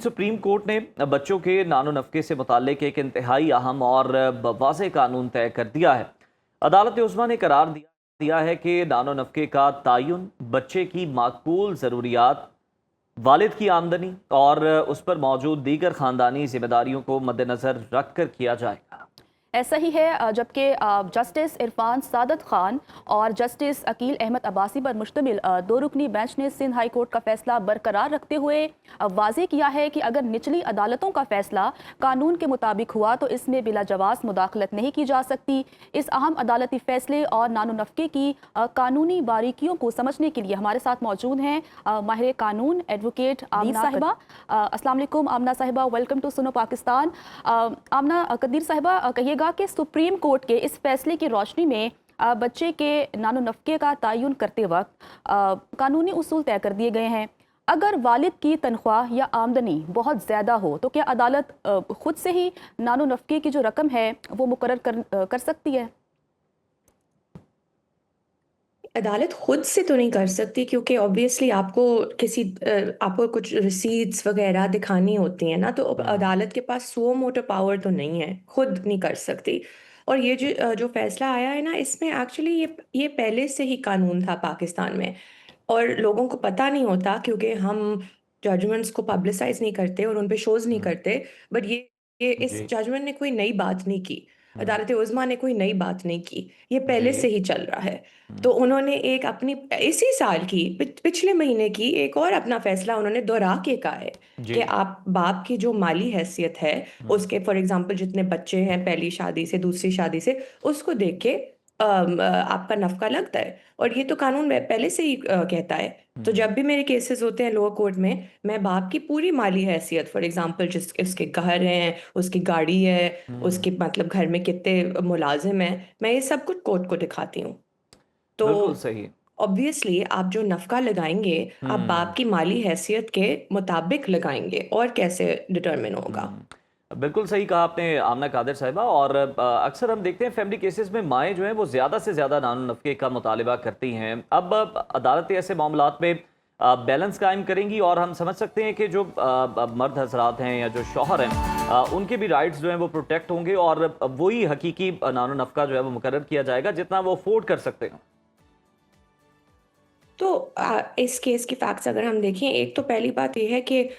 Supreme court ने बच्चों के नानो नफके से मुताल्लिक एक इंतहाई अहम और वाज़ेह कानून तय कर दिया है। अदालत उस्मा ने करार दिया है कि नानो नफके का तयन बच्चे की माकूल ज़रूरियात, वालिद की आमदनी और उस पर मौजूद दीगर ख़ानदानी जिम्मेदारियों को मद्देनज़र रख कर किया जाएगा। ऐसा ही है, जबकि जस्टिस इरफान सादत खान और जस्टिस अकील अहमद अब्बासी पर मुश्तमिल दो रुकनी बेंच ने सिंध हाई कोर्ट का फैसला बरकरार रखते हुए वाज़ेह किया है कि अगर निचली अदालतों का फैसला कानून के मुताबिक हुआ तो इसमें बिला जवाज़ मुदाखलत नहीं की जा सकती। इस अहम अदालती फैसले और नानो नफके की कानूनी बारीकियों को समझने के लिए हमारे साथ मौजूद हैं माहिर कानून एडवोकेट आमना साहिबा। अस्सलाम वालेकुम आमना साहिबा, वेलकम टू सुनो पाकिस्तान। आमना कदीर साहिबा, कहिएगा कि सुप्रीम कोर्ट के इस फैसले की रोशनी में बच्चे के नानो नफके का तयन करते वक्त कानूनी उसूल तय कर दिए गए हैं। अगर वालिद की तनख्वाह या आमदनी बहुत ज़्यादा हो तो क्या अदालत खुद से ही नानो नफके की जो रकम है वो मुकर्रर कर सकती है? अदालत खुद से तो नहीं कर सकती, क्योंकि ऑब्वियसली आपको कुछ रिसीट्स वगैरह दिखानी होती हैं ना, तो अदालत के पास सो मोटो पावर तो नहीं है, खुद नहीं कर सकती। और ये जो फैसला आया है ना, इसमें एक्चुअली ये पहले से ही कानून था पाकिस्तान में, और लोगों को पता नहीं होता क्योंकि हम जजमेंट्स को पब्लिसाइज नहीं करते और उन पे शोज नहीं करते। बट ये इस जी। जजमेंट ने कोई नई बात नहीं की, हम्म, अदालत उज़्मा ने कोई नई बात नहीं की, ये पहले जी। से ही चल रहा है। हम्म, तो उन्होंने एक अपनी इसी साल की पिछले महीने की एक और अपना फैसला उन्होंने दोहरा के कहा है कि जी। आप बाप की जो माली हैसियत है, हम्म, उसके फॉर एग्जांपल जितने बच्चे हैं पहली शादी से दूसरी शादी से, उसको देख के आपका नफका लगता है। और ये तो कानून में पहले से ही कहता है। तो हम्म, जब भी मेरे केसेस होते हैं लोअर कोर्ट में, मैं बाप की पूरी माली हैसियत, फॉर एग्जांपल जिस उसके घर हैं, उसकी गाड़ी है, हम्म, उसके मतलब घर में कितने मुलाजिम हैं, मैं ये सब कुछ कोर्ट को दिखाती हूँ। तो बिल्कुल सही। ऑब्वियसली आप जो नफ़का लगाएंगे, आप हम्म, बाप की माली हैसियत के मुताबिक लगाएंगे, और कैसे डिटरमिन होगा। बिल्कुल सही कहा आपने आमना कादिर साहिबा। और अक्सर हम देखते हैं फैमिली केसेस में माएँ जो हैं वो ज़्यादा से ज़्यादा नानो नफ़के का मुतालबा करती हैं। अब अदालतें ऐसे मामलात में बैलेंस कायम करेंगी और हम समझ सकते हैं कि जो मर्द हजरात हैं या जो शौहर हैं उनके भी राइट्स जो हैं वो प्रोटेक्ट होंगे और वही हकीकी नानो नफ़का जो है वो मुकर्रर किया जाएगा जितना वो अफोर्ड कर सकते हैं। तो इस केस की फैक्ट्स अगर हम देखें, एक तो पहली बात ये है कि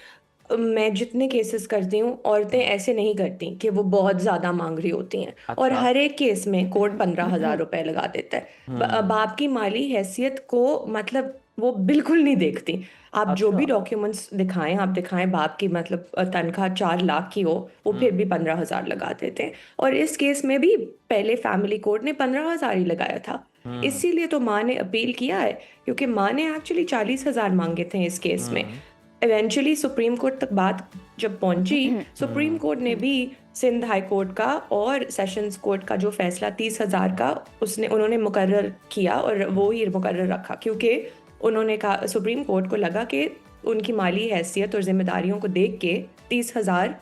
मैं जितने केसेस करती हूँ, औरतें हम्म, ऐसे नहीं करती कि वो बहुत ज़्यादा मांग रही होती हैं, और अच्छा। हर एक केस में कोर्ट 15,000 रुपए लगा देता है। हम्म, बाप की माली हैसियत को मतलब वो बिल्कुल नहीं देखती। आप जो अच्छा। भी डॉक्यूमेंट्स दिखाएं, आप दिखाएं बाप की मतलब तनख्वाह 4 लाख की हो, वो फिर भी 15,000 लगा देते हैं। और इस केस में भी पहले फैमिली कोर्ट ने 15,000 ही लगाया था। हम्म, इसीलिए तो माँ ने अपील किया है, क्योंकि माँ ने एक्चुअली 40,000 मांगे थे इस केस में। हम्म, इवेंचुअली सुप्रीम कोर्ट तक बात जब पहुंची, सुप्रीम हम्म, कोर्ट ने भी सिंध हाई कोर्ट का और सेशंस कोर्ट का जो फैसला 30,000 का उन्होंने मुकर्रर किया, और वो ही मुकर्रर रखा, क्योंकि उन्होंने कहा, सुप्रीम कोर्ट को लगा कि उनकी माली हैसियत और जिम्मेदारियों को देख के 30,000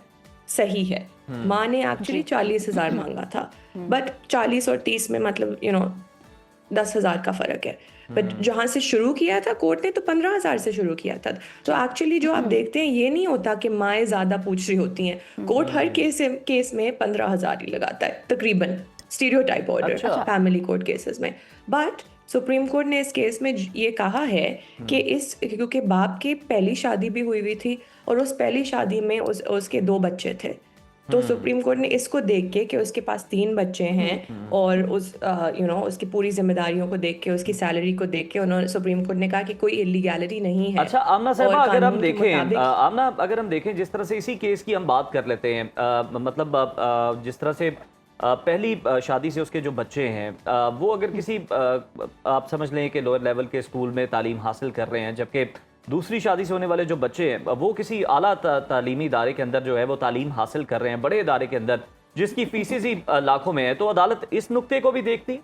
सही है। हम्म, माँ ने एक्चुअली जी। 40,000 मांगा था, बट 40 और 30 में मतलब 10,000 का फ़र्क है। बट हम्म, जहाँ से शुरू किया था कोर्ट ने, तो 15,000 से शुरू किया था। तो एक्चुअली जो आप देखते हैं, ये नहीं होता कि माएँ ज़्यादा पूछ रही होती हैं। कोर्ट हर हम्म, केस में 15,000 ही लगाता है तकरीबन, स्टीरियोटाइप ऑर्डर अच्छा। फैमिली कोर्ट केसेस में। बट सुप्रीम कोर्ट ने इस केस में ये कहा है कि क्योंकि बाप की पहली शादी भी हुई थी, और उस पहली शादी में उसके 2 बच्चे थे। तो हम्म, सुप्रीम कोर्ट ने इसको देख के कि उसके पास 3 बच्चे हैं, और उसकी पूरी जिम्मेदारियों को देख के, उसकी सैलरी को देख के, उन्होंने सुप्रीम कोर्ट ने कहा कि कोई इलीगैलिटी नहीं है, अच्छा आमना साहिबा, और अगर हम कानून के देखें मुताबिक। आमना अगर हम देखें जिस तरह से इसी केस की हम बात कर लेते हैं, मतलब जिस तरह से पहली शादी से उसके जो बच्चे हैं वो अगर किसी आप समझ लें कि लोअर लेवल के स्कूल में तालीम हासिल कर रहे हैं, जबकि दूसरी शादी से होने वाले जो बच्चे हैं वो किसी आला तालीमी इदारे के अंदर जो है वो तालीम हासिल कर रहे हैं, बड़े इदारे के अंदर जिसकी फीसें ही लाखों में है, तो अदालत इस नुक्ते को भी देखती।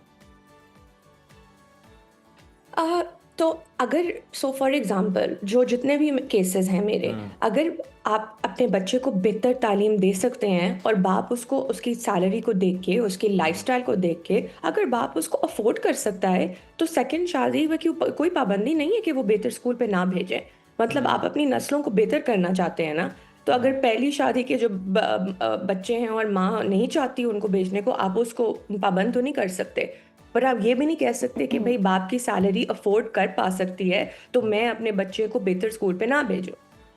अ, तो अगर फॉर एग्जांपल जो जितने भी केसेस हैं मेरे, हम्म, अगर आप अपने बच्चे को बेहतर तालीम दे सकते हैं, और बाप उसको उसकी सैलरी को देख के, उसकी लाइफस्टाइल को देख के, अगर बाप उसको अफोर्ड कर सकता है, तो सेकंड शादी में क्यों कोई पाबंदी नहीं है कि वो बेहतर स्कूल पे ना भेजें। मतलब आप हम्म, अपनी नस्लों को बेहतर करना चाहते हैं ना, तो अगर पहली शादी के जो बच्चे हैं और माँ नहीं चाहती उनको भेजने को, आप उसको पाबंद तो नहीं कर सकते। पर आप ये भी नहीं कह सकते कि भाई बाप की सैलरी अफोर्ड कर पा सकती है तो मैं अपने बच्चे को बेहतर स्कूल पे ना भेजूं।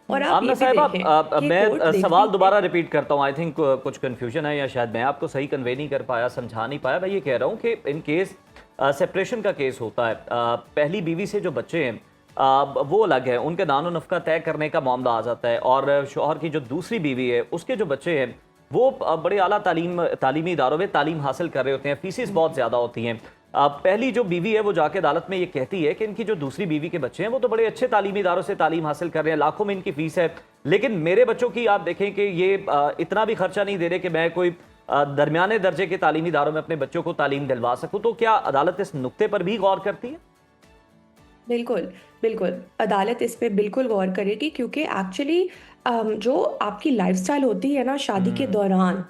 और आप आमना ये भी साहिबा, देखें कि मैं कोर्ट देखती सवाल है। दोबारा रिपीट करता हूँ। आई थिंक कुछ कंफ्यूजन है या शायद मैं आपको सही कन्वे नहीं कर पाया, समझा नहीं पाया। मैं ये कह रहा हूँ कि इन केस सेपरेशन का केस होता है, पहली बीवी से जो बच्चे हैं वो अलग है, उनके नानो नफका तय करने का मामला आ जाता है, और शौहर की जो दूसरी बीवी है उसके जो बच्चे हैं वो बड़े आला तालीमी इदारों में तालीम हासिल कर रहे होते हैं, फीसिस बहुत ज़्यादा होती हैं। पहली जो बीवी है वो जाके अदालत में ये कहती है कि इनकी जो दूसरी बीवी के बच्चे हैं वो तो बड़े अच्छे तालीमी इदारों से तालीम हासिल कर रहे हैं, लाखों में इनकी फीस है, लेकिन मेरे बच्चों की आप देखें कि ये इतना भी खर्चा नहीं दे रहे कि मैं कोई दरमियाने दर्जे के तालीमी इदारों में अपने बच्चों को तालीम दिलवा सकूं। तो क्या अदालत इस नुक्ते पर भी गौर करती है? बिल्कुल, बिल्कुल। अदालत इस पे बिल्कुल गौर करेगी क्योंकि एक्चुअली जो आपकी लाइफ़स्टाइल होती है ना शादी के दौरान,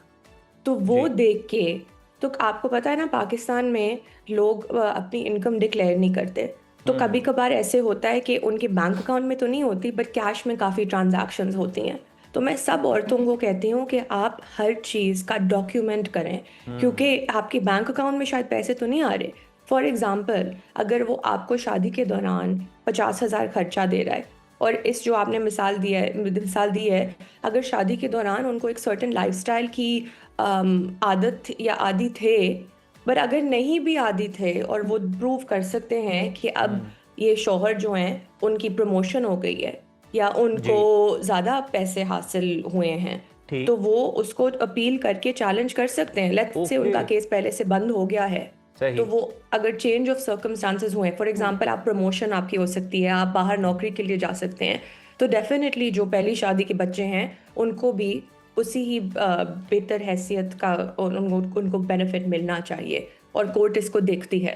तो वो जी। देख के, तो आपको पता है ना पाकिस्तान में लोग अपनी इनकम डिक्लेयर नहीं करते। तो कभी-कभार ऐसे होता है कि उनके बैंक अकाउंट में तो नहीं होती बट कैश में काफ़ी ट्रांज़ैक्शंस होती हैं। तो मैं सब औरतों को कहती हूँ कि आप हर चीज़ का डॉक्यूमेंट करें क्योंकि आपके बैंक अकाउंट में शायद पैसे तो नहीं आ रहे। फॉर एग्ज़ाम्पल अगर वो आपको शादी के दौरान 50,000 खर्चा दे रहा है और इस जो आपने मिसाल दी है, अगर शादी के दौरान उनको एक सर्टेन लाइफ़स्टाइल की आदत या आदी थे, पर अगर नहीं भी आदी थे और वो प्रूव कर सकते हैं कि अब ये शौहर जो हैं उनकी प्रमोशन हो गई है या उनको जी। ज़्यादा पैसे हासिल हुए हैं, ठीक। तो वो उसको अपील करके चैलेंज कर सकते हैं। Let's say okay. उनका केस पहले से बंद हो गया है, सही। तो वो अगर चेंज ऑफ सर्कमस्टांसेस हुए, फॉर एग्जांपल आप प्रमोशन आपकी हो सकती है, आप बाहर नौकरी के लिए जा सकते हैं, तो डेफिनेटली जो पहली शादी के बच्चे हैं उनको भी उसी ही बेहतर हैसियत का और उनको बेनिफिट मिलना चाहिए और कोर्ट इसको देखती है।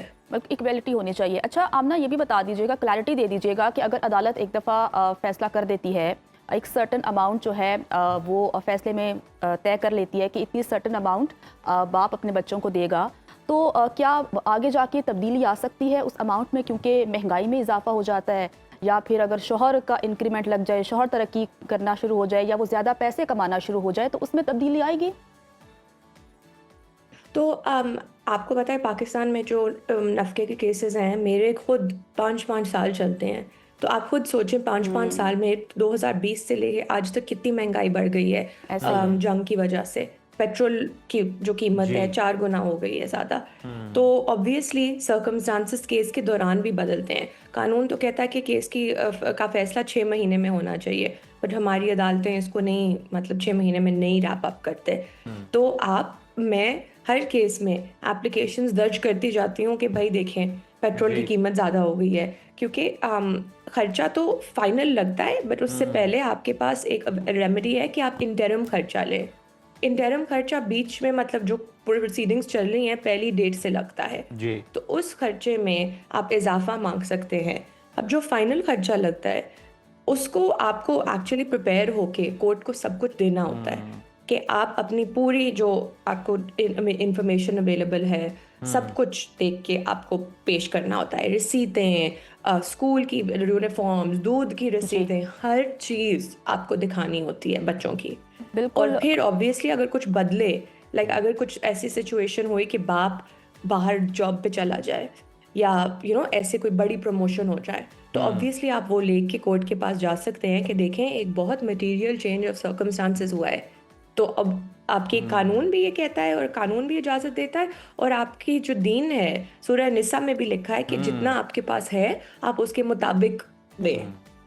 इक्वलिटी होनी चाहिए। अच्छा आमना, ये भी बता दीजिएगा, क्लैरिटी दे दीजिएगा कि अगर अदालत एक दफ़ा फैसला कर देती है, एक सर्टन अमाउंट जो है वो फैसले में तय कर लेती है कि इतनी सर्टन अमाउंट बाप अपने बच्चों को देगा, तो क्या आगे जाके तब्दीली आ सकती है उस अमाउंट में क्योंकि महंगाई में इजाफा हो जाता है, या फिर अगर शौहर का इंक्रीमेंट लग जाए, शौहर तरक्की करना शुरू हो जाए या वो ज़्यादा पैसे कमाना शुरू हो जाए, तो उसमें तब्दीली आएगी? तो आपको पता है पाकिस्तान में जो नफ़क़े के केसेस हैं मेरे खुद 5-5 साल चलते हैं। तो आप खुद सोचें 5-5 साल में 2020 से लेके आज तक कितनी महंगाई बढ़ गई है ऐसे ही है। जंग की वजह से। पेट्रोल की जो कीमत जी। है 4 गुना हो गई है ज़्यादा। तो ऑब्वियसली सर्कमस्टांसेस केस के दौरान भी बदलते हैं। कानून तो कहता है कि केस का फ़ैसला 6 महीने में होना चाहिए, बट हमारी अदालतें इसको नहीं, मतलब 6 महीने में नहीं रैप अप करते। तो मैं हर केस में एप्लीकेशंस दर्ज करती जाती हूँ कि भाई देखें पेट्रोल की जी। कीमत ज़्यादा हो गई है, क्योंकि खर्चा तो फाइनल लगता है बट उससे पहले आपके पास एक रेमेडी है कि आप इंटरम खर्चा लें। इंटरम खर्चा बीच में, मतलब जो प्रोसीडिंग्स चल रही हैं पहली डेट से लगता है, जी। तो उस खर्चे में आप इजाफा मांग सकते हैं। अब जो फाइनल खर्चा लगता है उसको आपको एक्चुअली प्रिपेयर होके कोर्ट को सब कुछ देना होता है कि आप अपनी पूरी जो आपको इंफॉर्मेशन अवेलेबल है सब कुछ देख के आपको पेश करना होता है। रसीदें, स्कूल की यूनिफॉर्म्स, दूध की रसीदें, हर चीज़ आपको दिखानी होती है बच्चों की। बिल्कुल। और फिर ऑब्वियसली अगर कुछ बदले, लाइक अगर कुछ ऐसी सिचुएशन हुई कि बाप बाहर जॉब पे चला जाए या ऐसे कोई बड़ी प्रमोशन हो जाए, तो ऑब्वियसली आप वो लेके कोर्ट के पास जा सकते हैं कि देखें एक बहुत मटेरियल चेंज ऑफ सर्कमस्टांसेस हुआ है। तो अब आपके कानून भी ये कहता है और कानून भी इजाज़त देता है, और आपकी जो दीन है सूरह निसा में भी लिखा है कि जितना आपके पास है आप उसके मुताबिक दें।